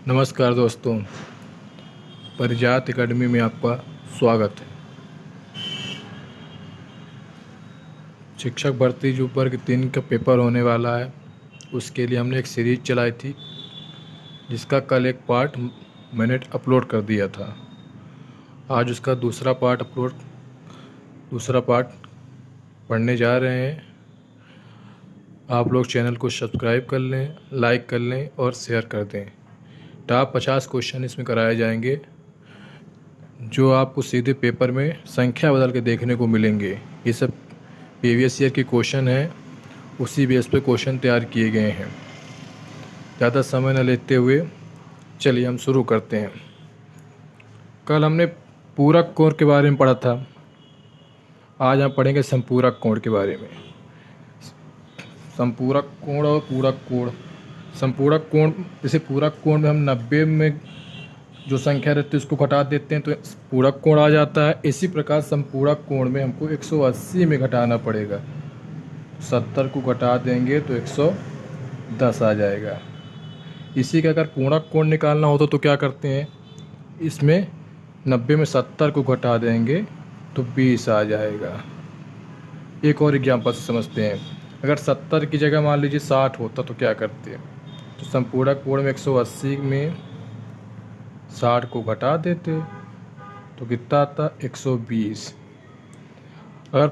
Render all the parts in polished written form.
नमस्कार दोस्तों, परिजात एकेडमी में आपका स्वागत है। शिक्षक भर्ती जो वर्ग 3 का पेपर होने वाला है, उसके लिए हमने एक सीरीज चलाई थी, जिसका कल एक पार्ट मैंने अपलोड कर दिया था। आज उसका दूसरा पार्ट पढ़ने जा रहे हैं। आप लोग चैनल को सब्सक्राइब कर लें, लाइक कर लें और शेयर कर दें। टॉप 50 क्वेश्चन इसमें कराए जाएंगे, जो आपको सीधे पेपर में संख्या बदल के देखने को मिलेंगे। ये सब प्रीवियस ईयर के क्वेश्चन हैं, उसी बेस पे क्वेश्चन तैयार किए गए हैं। ज़्यादा समय न लेते हुए चलिए हम शुरू करते हैं। कल हमने पूरक कोण के बारे में पढ़ा था, आज हम पढ़ेंगे संपूरक कोण के बारे में। संपूरक कोण और पूरक कोण। संपूरक कोण, जैसे पूरक कोण में हम 90 में जो संख्या रहती है उसको घटा देते हैं तो पूरक कोण आ जाता है। इसी प्रकार संपूरक कोण में हमको 180 में घटाना पड़ेगा। 70 को घटा देंगे तो 110 आ जाएगा। इसी का अगर पूरक कोण निकालना हो तो क्या करते हैं, इसमें 90 में 70 को घटा देंगे तो 20 आ जाएगा। एक और एग्जाम्पल से समझते हैं। अगर 70 की जगह मान लीजिए 60 होता तो क्या करते हैं, तो संपूरक कोण में 180 में 60 को घटा देते तो कितना आता, 120। अगर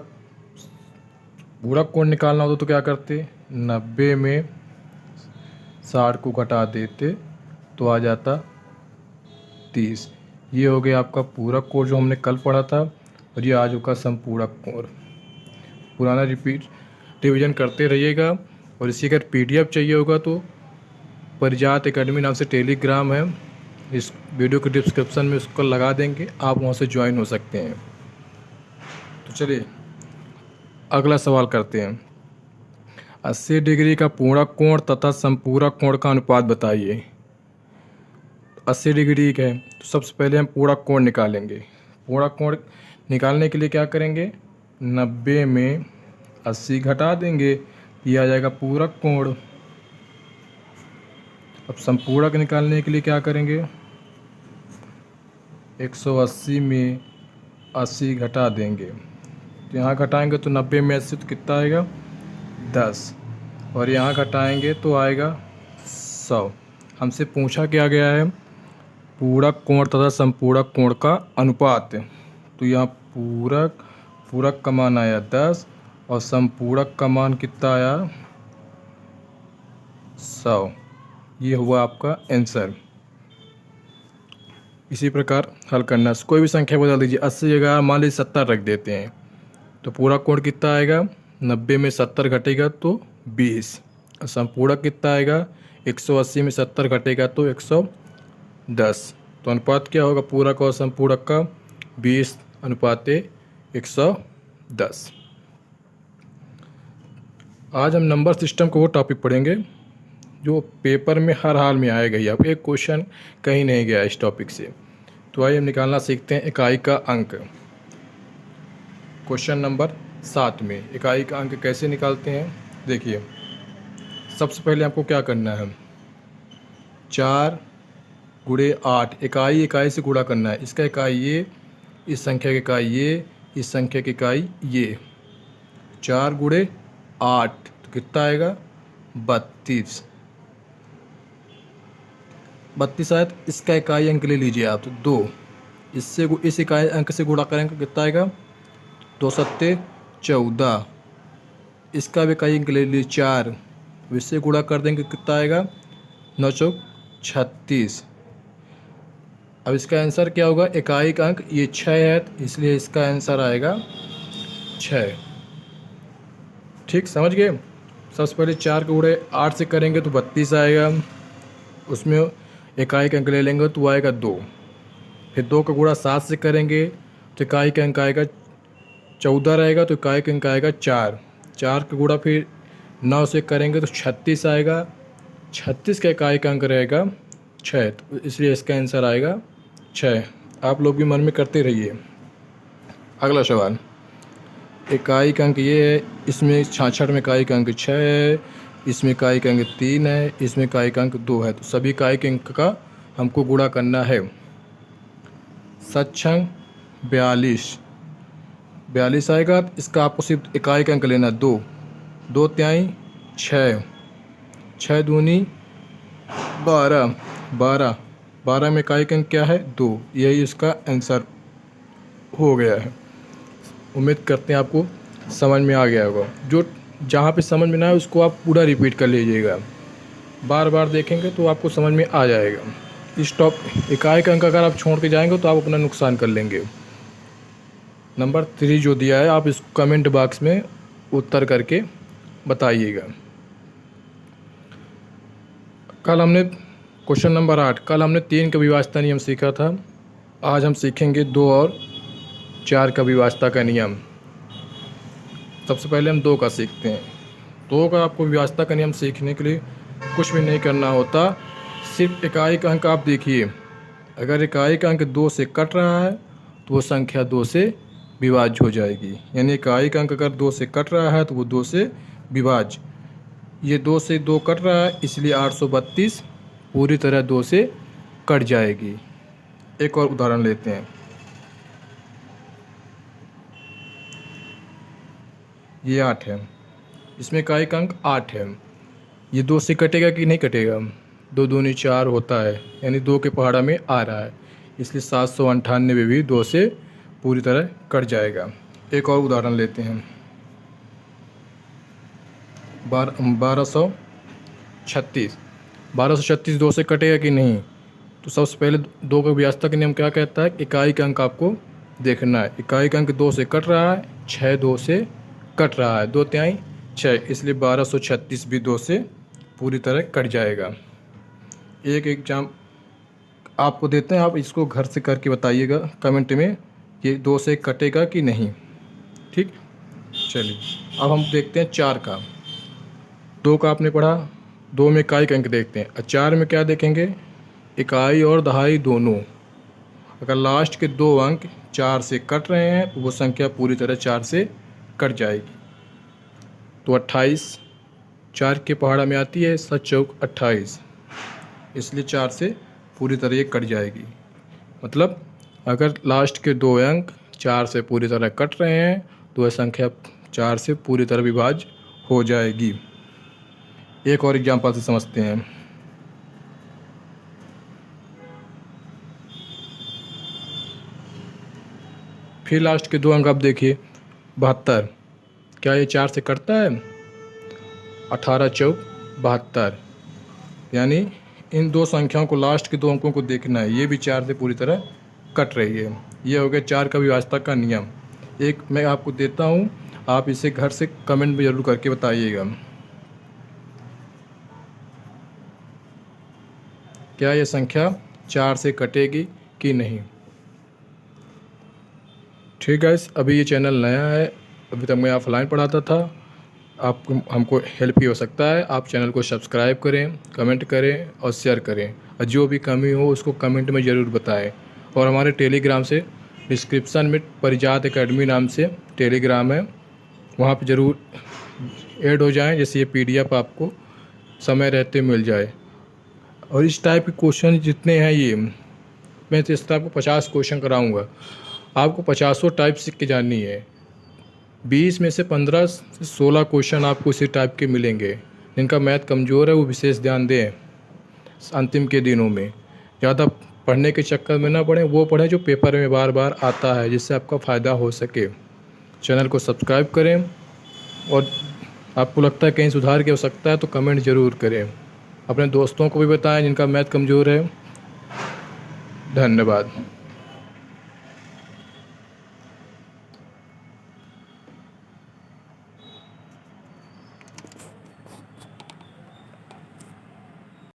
पूरक कोण निकालना होता तो क्या करते, 90 में 60 को घटा देते तो आ जाता 30। ये हो गया आपका पूरक कोण जो हमने कल पढ़ा था, और ये आज होगा संपूरक कोण। पुराना रिवीजन करते रहिएगा। और इसी अगर PDF चाहिए होगा तो परिजात एकेडमी नाम से टेलीग्राम है, इस वीडियो के डिस्क्रिप्शन में उसको लगा देंगे, आप वहाँ से ज्वाइन हो सकते हैं। तो चलिए अगला सवाल करते हैं। 80 डिग्री का पूरक कोण तथा संपूरक कोण का अनुपात बताइए। 80 डिग्री का है तो सबसे पहले हम पूरक कोण निकालेंगे। पूरक कोण निकालने के लिए क्या करेंगे, 90 में 80 घटा देंगे, ये आ जाएगा पूरक कोण। अब संपूरक निकालने के लिए क्या करेंगे, 180 में 80 घटा देंगे, तो यहाँ घटाएंगे तो 90 में 80 तो कितना आएगा, 10। और यहाँ घटाएंगे तो आएगा 100। हमसे पूछा क्या गया है, पूरक कोण तथा संपूरक कोण का अनुपात। तो यहाँ पूरक का मान आया 10 और संपूरक का मान कितना आया, 100। ये हुआ आपका आंसर। इसी प्रकार हल करना, कोई भी संख्या बदल दीजिए। 80 जगह मान लीजिए 70 रख देते हैं तो पूरक कोण कितना आएगा, 90 में 70 घटेगा तो 20। और संपूरक कितना आएगा, 180 में 70 घटेगा तो 110। तो अनुपात क्या होगा पूरक और संपूरक का, 20:110। आज हम नंबर सिस्टम को वो टॉपिक पढ़ेंगे जो पेपर में हर हाल में आएगा ही। अब एक क्वेश्चन कहीं नहीं गया इस टॉपिक से। तो आइए हम निकालना सीखते हैं इकाई का अंक। क्वेश्चन नंबर 7 में इकाई का अंक कैसे निकालते हैं, देखिए। सबसे पहले आपको क्या करना है, 4 गुणे 8, इकाई से गुणा करना है। इसका इकाई ये, इस संख्या की इकाई ये, इस संख्या की इकाई ये। 4 गुणे 8 तो कितना आएगा, 32। 32 आया। तो इसका इकाई अंक ले लीजिए आप, तो 2। इस इकाई अंक से गुणा करेंगे कितना आएगा, 2 सत्ते 14। इसका भी इकाई अंक ले लीजिए 4, इससे गुणा कर देंगे कितना आएगा, 9 चौक 36। अब इसका आंसर क्या होगा, इकाई का अंक ये 6 है, इसलिए इसका आंसर आएगा 6। ठीक, समझ गए। सबसे पहले 4 को गुणे 8 से करेंगे तो 32 आएगा, उसमें इकाई का अंक ले लेंगे तो आएगा 2। फिर 2 का गुणा 7 से करेंगे तो इकाई का अंक आएगा 14 रहेगा, तो इकाई का अंक आएगा 4। 4 का गुणा फिर 9 से करेंगे तो 36 आएगा, 36 का इकाई का अंक रहेगा 6, तो इसलिए इसका आंसर आएगा 6। आप लोग भी मन में करते रहिए। अगला सवाल, इकाई का अंक ये है, इसमें 66 में इकाई का अंक 6 है, इसमें इकाई का अंक 3 है, इसमें इकाई का अंक 2 है। तो सभी इकाई के अंक का हमको गुणा करना है। 7 छंग 42 आएगा। इसका आपको सिर्फ इकाई का अंक लेना 2, 2 तिहाई 6, 6 दूनी 12, 12 में इकाई का अंक क्या है 2। यही इसका आंसर हो गया है। उम्मीद करते हैं आपको समझ में आ गया होगा। जो जहाँ पे समझ में ना आए उसको आप पूरा रिपीट कर लीजिएगा, बार बार देखेंगे तो आपको समझ में आ जाएगा। इस इकाई का अंक अगर आप छोड़ के जाएंगे तो आप अपना नुकसान कर लेंगे। नंबर 3 जो दिया है आप इसको कमेंट बॉक्स में उत्तर करके बताइएगा। कल हमने क्वेश्चन नंबर 8, कल हमने 3 का विभाज्यता नियम सीखा था। आज हम सीखेंगे 2 और 4 का विभाज्यता का नियम। सबसे पहले हम 2 का सीखते हैं। 2 का आपको विभाज्यता का नियम सीखने के लिए कुछ भी नहीं करना होता, सिर्फ इकाई का अंक आप देखिए। अगर इकाई का अंक 2 से कट रहा है तो वो संख्या 2 से विभाज्य हो जाएगी। यानी इकाई का अंक अगर 2 से कट रहा है तो वो 2 से विभाज्य। ये 2 से 2 कट रहा है इसलिए 832 पूरी तरह 2 से कट जाएगी। एक और उदाहरण लेते हैं। ये 8 है, इसमें इकाई का अंक 8 है। ये 2 से कटेगा कि नहीं कटेगा? 2 दूनी 4 होता है, यानी 2 के पहाड़ा में आ रहा है, इसलिए 798 भी 2 से पूरी तरह कट जाएगा। एक और उदाहरण लेते हैं। 1236 2 से कटेगा कि नहीं? तो सबसे पहले 2 का विभाज्यता का नियम क्या कहता है? इकाई का अंक आपको देखना है। इकाई का अंक 2 से कट रहा है, 6 2 से कट रहा है, 2 तिहाई 6, इसलिए 1236 भी 2 से पूरी तरह कट जाएगा। एक एग्जाम आपको देते हैं, आप इसको घर से करके बताइएगा कमेंट में कि 2 से कटेगा कि नहीं। ठीक, चलिए अब हम देखते हैं 4 का। 2 का आपने पढ़ा, 2 में इकाई का अंक देखते हैं। 4 में क्या देखेंगे? इकाई और दहाई दोनों। अगर लास्ट के 2 अंक 4 से कट रहे हैं तो वो संख्या पूरी तरह 4 से कट जाएगी। तो 28 4 के पहाड़ा में आती है, 7 चौक 28, इसलिए 4 से पूरी तरह ये कट जाएगी। मतलब अगर लास्ट के 2 अंक 4 से पूरी तरह कट रहे हैं तो वह संख्या 4 से पूरी तरह विभाज्य हो जाएगी। एक और एग्जाम्पल से समझते हैं। फिर लास्ट के 2 अंक आप देखिए, 72, क्या ये 4 से कटता है? 18 चौक 72, यानी इन 2 संख्याओं को, लास्ट के 2 अंकों को देखना है। ये भी 4 से पूरी तरह कट रही है। ये हो गया 4 का विभाज्यता का नियम। एक मैं आपको देता हूँ, आप इसे घर से कमेंट में ज़रूर करके बताइएगा। क्या ये संख्या 4 से कटेगी कि नहीं? ठीक है, अभी ये चैनल नया है, अभी तक मैं ऑफलाइन पढ़ाता था। आपको हमको हेल्प ही हो सकता है। आप चैनल को सब्सक्राइब करें, कमेंट करें और शेयर करें, और जो भी कमी हो उसको कमेंट में ज़रूर बताएं। और हमारे टेलीग्राम से डिस्क्रिप्शन में परिजात एकेडमी नाम से टेलीग्राम है, वहाँ पे ज़रूर ऐड हो जाएं, जैसे ये PDF आपको समय रहते मिल जाए। और इस टाइप के क्वेश्चन जितने हैं, ये मैं तो इस तरह आपको 50 क्वेश्चन कराऊँगा। आपको 50 टाइप सीख के जाननी है। 20 में से 15 से 16 क्वेश्चन आपको इसी टाइप के मिलेंगे। जिनका मैथ कमज़ोर है वो विशेष ध्यान दें अंतिम के दिनों में। ज़्यादा पढ़ने के चक्कर में ना पढ़ें, वो पढ़ें जो पेपर में बार बार आता है, जिससे आपका फ़ायदा हो सके। चैनल को सब्सक्राइब करें, और आपको लगता है कहीं सुधार की आवश्यकता है तो कमेंट ज़रूर करें। अपने दोस्तों को भी बताएं जिनका मैथ कमज़ोर है। धन्यवाद।